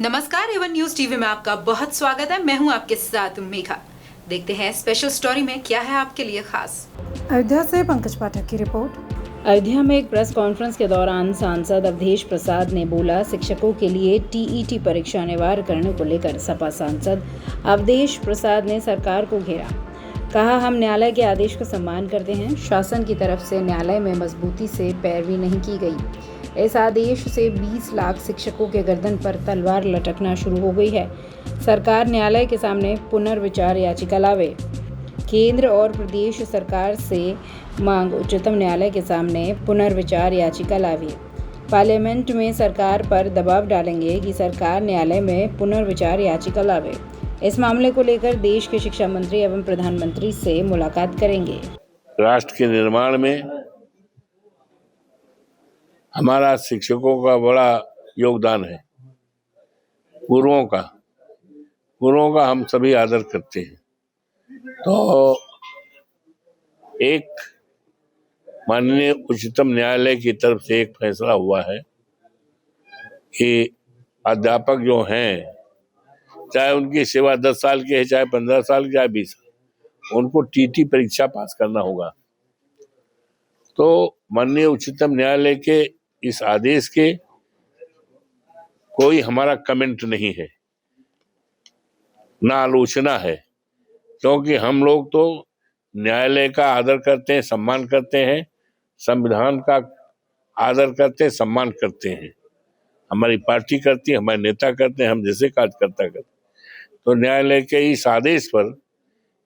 नमस्कार, Avon news TV में आपका बहुत स्वागत है। मैं हूं आपके साथ मेघा। देखते हैं स्पेशल स्टोरी में क्या है आपके लिए खास। अयोध्या से पंकज पाठक की रिपोर्ट। अयोध्या में एक प्रेस कॉन्फ्रेंस के दौरान सांसद अवधेश प्रसाद ने बोला, शिक्षकों के लिए टीईटी परीक्षा अनिवार्य करने को लेकर सपा सांसद अवधेश प्रसाद ने सरकार को घेरा। कहा, हम न्यायालय के आदेश का सम्मान करते हैं। शासन की तरफ से न्यायालय में मजबूती से पैरवी नहीं की गई। इस आदेश से 20 लाख शिक्षकों के गर्दन पर तलवार लटकना शुरू हो गई है। सरकार न्यायालय के सामने पुनर्विचार याचिका लावे। केंद्र और प्रदेश सरकार से मांग, उच्चतम न्यायालय के सामने पुनर्विचार याचिका लावे। पार्लियामेंट में सरकार पर दबाव डालेंगे कि सरकार न्यायालय में पुनर्विचार याचिका लावे। इस मामले को लेकर देश के शिक्षा मंत्री एवं प्रधानमंत्री से मुलाकात करेंगे। राष्ट्र के निर्माण में हमारा शिक्षकों का बड़ा योगदान है। गुरुओं का हम सभी आदर करते हैं। तो एक माननीय उच्चतम न्यायालय की तरफ से एक फैसला हुआ है कि अध्यापक जो हैं, चाहे उनकी सेवा 10 साल की है, चाहे 15 साल की, चाहे 20 साल, उनको टीटी परीक्षा पास करना होगा। तो माननीय उच्चतम न्यायालय के इस आदेश के कोई हमारा कमेंट नहीं है, ना आलोचना है, क्योंकि हम लोग तो न्यायालय का आदर करते हैं, सम्मान करते हैं, संविधान का आदर करते हैं, सम्मान करते हैं। हमारी पार्टी करती है, हमारे नेता करते हैं, हम जैसे कार्यकर्ता करते हैं। तो न्यायालय के इस आदेश पर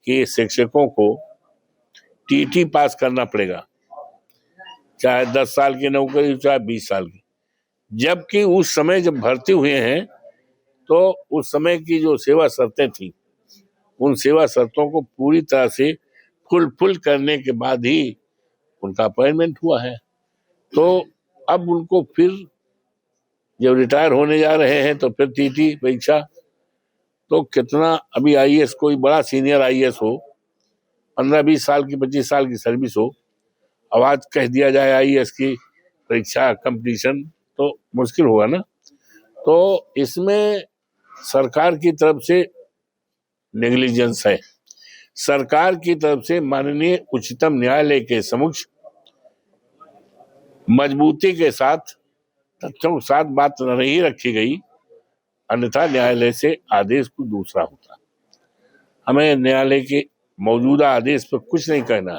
कि शिक्षकों को टीटी पास करना पड़ेगा, चाहे 10 साल की नौकरी, चाहे 20 साल की, जबकि उस समय जब भर्ती हुए हैं तो उस समय की जो सेवा शर्तें थी, उन सेवा शर्तों को पूरी तरह से फुलफिल करने के बाद ही उनका अपॉइंटमेंट हुआ है। तो अब उनको फिर जब रिटायर होने जा रहे हैं तो फिर टीटी परीक्षा, तो कितना अभी आईएएस, कोई बड़ा सीनियर आईएएस हो, 15-20 साल की, 25 साल की सर्विस हो, अब आज कह दिया जाए आईएएस की परीक्षा कंपटीशन, तो मुश्किल होगा ना। तो इसमें सरकार की तरफ से नेग्लिजेंस है। सरकार की तरफ से माननीय उच्चतम न्यायालय के समक्ष मजबूती के साथ, तथ्यों के साथ बात नहीं रखी गई, अन्यथा न्यायालय से आदेश को दूसरा होता। हमें न्यायालय के मौजूदा आदेश पर कुछ नहीं कहना,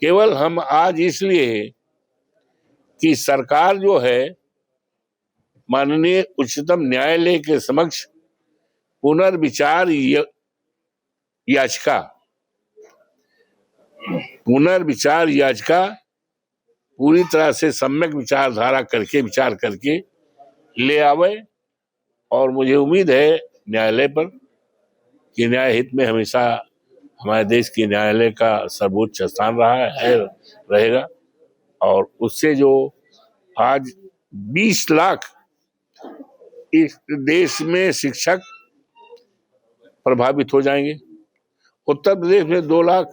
केवल हम आज इसलिए कि सरकार जो है माननीय उच्चतम न्यायालय के समक्ष पुनर्विचार याचिका पूरी तरह से सम्यक विचारधारा करके, विचार करके ले आवे। और मुझे उम्मीद है न्यायालय पर कि न्याय हित में हमेशा हमारे देश के न्यायालय का सर्वोच्च स्थान रहा है, रहेगा। और उससे जो आज 20 लाख इस देश में शिक्षक प्रभावित हो जाएंगे। उत्तर प्रदेश में 2 लाख।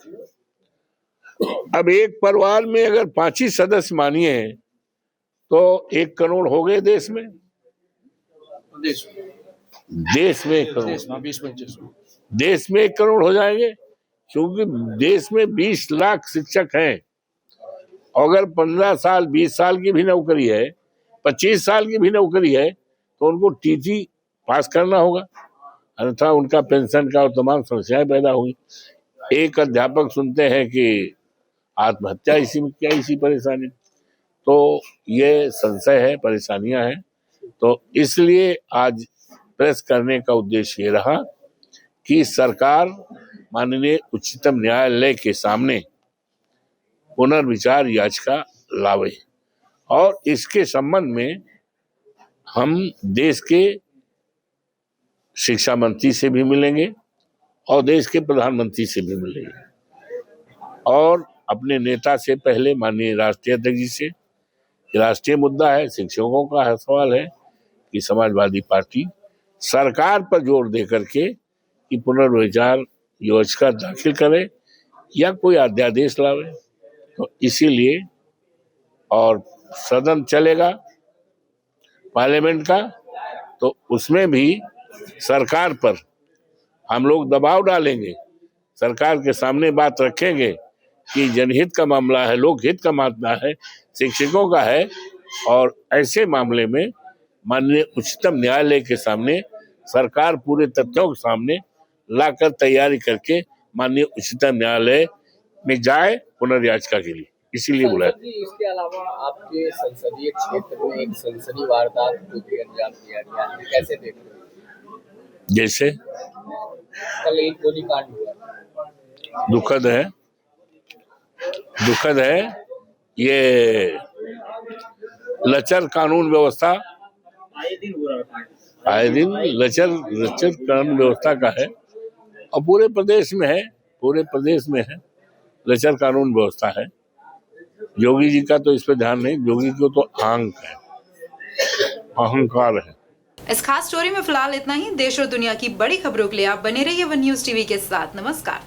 अब एक परिवार में अगर 5 ही सदस्य मानिए तो 1 करोड़ हो गए देश में। देश में 1 करोड़, देश में 1 करोड़ हो जाएंगे, क्योंकि देश में 20 लाख शिक्षक हैं। अगर 15 साल, 20 साल की भी नौकरी है, 25 साल की भी नौकरी है, तो उनको टीटी पास करना होगा, अन्यथा उनका पेंशन का और तमाम समस्याएं पैदा होगी। एक अध्यापक सुनते हैं कि आत्महत्या इसी में, क्या इसी परेशानी, तो ये संशय है, परेशानियां हैं। तो इसलिए आज प्रेस करने का उद्देश्य ये रहा कि सरकार माननीय उच्चतम न्यायालय के सामने पुनर्विचार याचिका लावे, और इसके संबंध में हम देश के शिक्षा मंत्री से भी मिलेंगे और देश के प्रधानमंत्री से भी मिलेंगे, और अपने नेता से पहले माननीय राष्ट्रीय अध्यक्ष जी से। राष्ट्रीय मुद्दा है, शिक्षकों का सवाल है कि समाजवादी पार्टी सरकार पर जोर दे करके कि पुनर्विचार याचिका दाखिल करे या कोई अध्यादेश लावे। तो इसीलिए, और सदन चलेगा पार्लियामेंट का, तो उसमें भी सरकार पर हम लोग दबाव डालेंगे, सरकार के सामने बात रखेंगे कि जनहित का मामला है, लोकहित का मामला है, शिक्षकों का है, और ऐसे मामले में माननीय उच्चतम न्यायालय के सामने सरकार पूरे तथ्यों के सामने लाकर तैयारी करके माननीय उच्चतम न्यायालय में जाए पुनर्याचिका के लिए, इसीलिए बुलाया। इसके अलावा आपके संसदीय क्षेत्र में एक संसदीय वारदात को भी अंजाम दिया गया है, कैसे देख रहे हैं? जैसे कल एक गोलीकांड हुआ, दुखद है ये लचर कानून व्यवस्था आए दिन लचर कानून व्यवस्था का है, और पूरे प्रदेश में है लचर कानून व्यवस्था है। योगी जी का तो इस पर ध्यान नहीं, योगी को तो अहंकार है। इस खास स्टोरी में फिलहाल इतना ही। देश और दुनिया की बड़ी खबरों के लिए आप बने रहिए वन न्यूज टीवी के साथ। नमस्कार।